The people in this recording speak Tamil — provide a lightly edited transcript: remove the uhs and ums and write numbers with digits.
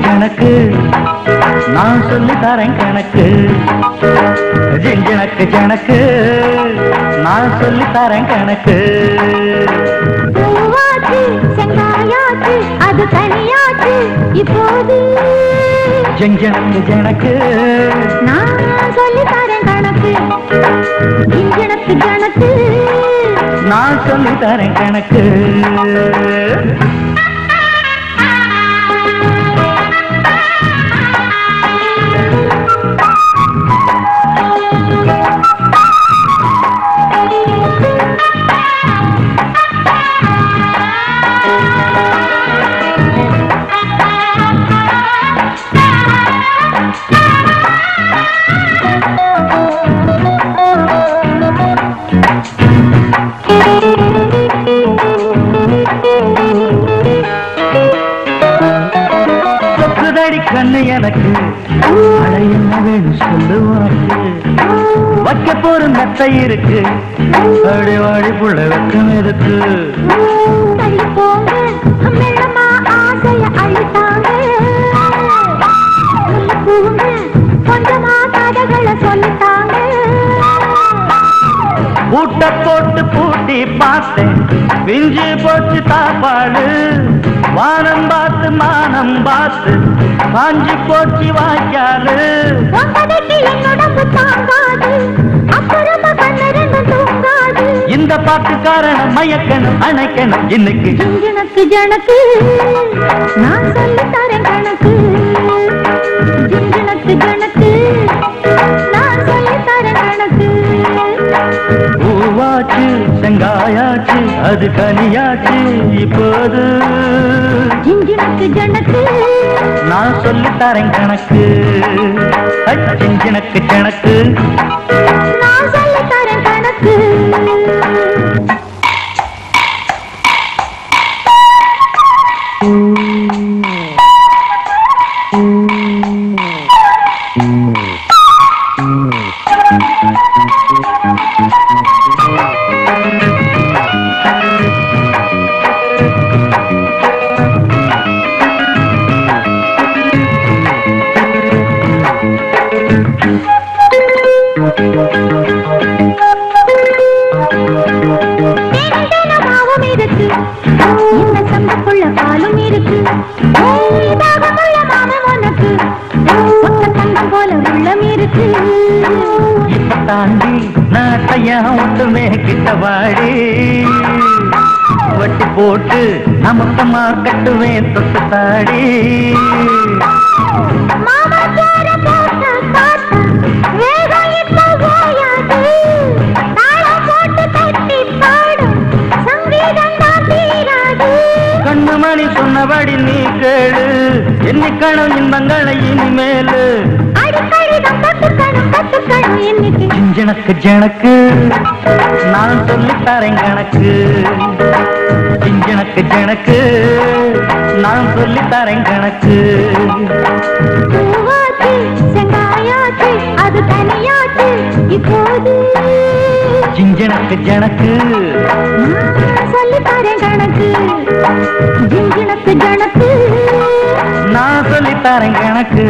ஜனக்கு நான் சொல்லி தரேன் கணக்கு ஜனக்கு ஜனக்கு நான் சொல்லி தரேன் கணக்கு பூவாச்சு செங்காயாச்சு அது தனியாச்சு இப்போது ஜனக்கு ஜனக்கு நான் சொல்லி தரேன் கணக்கு ஜனக்கு ஜனக்கு நான் சொல்லி தரேன் கணக்கு கண்ணு எனக்கு அட என்ன வேணும் சொல்லுவாக்கு வைக்க போற மெத்தை இருக்கு அடி வாடி புள்ள வெக்கம் இருக்கு பூட்ட போட்டு பூட்டி பார்த்தேன் பிஞ்சு போச்சு தாப்பாடு வானம் பார்த்து மானம் பார்த்து காஞ்சி போச்சு வாய்க்காலு இந்த பாட்டு காரணம் மயக்கணும் அணைக்கணும் இன்னைக்கு ஜனக்கு ஜனக்கு நான் சொல்லி தரேன் கணக்கு ஜனக்கு ஜனக்கு நான் சொல்லி தரேன் கணக்கு பூவாச்சு செங்காயாச்சு அது கனியாச்சு இப்போது ஜனக்கு ஜனக்கு நான் சொல்லி தரேன் கணக்கு ஜனக்கு ஜனக்கு நான் சொல்லி தரேன் கணக்கு தாண்டி நாட்டையா ஒட்டுமே கிட்ட வாடி வட்டி போட்டு நமக்கமா கட்டுவேன் தொட்டு தாடி கண்ணுமணி சொன்னபடி நீ கேளு எண்ணிக்கணும் இன்பங்களை இனிமேலு ஜனக்கு ஜனக்கு நான் சொல்லி தரேன் கணக்கு ஜனக்கு ஜனக்கு நான் சொல்லி தரேன் கணக்கு பூவாச்சு செங்காயாச்சு அது தனியாச்சு இப்போது ஜனக்கு ஜனக்கு நான் சொல்லி தரேன் கணக்கு ஜனக்கு ஜனக்கு நான் சொல்லி தரேன் கணக்கு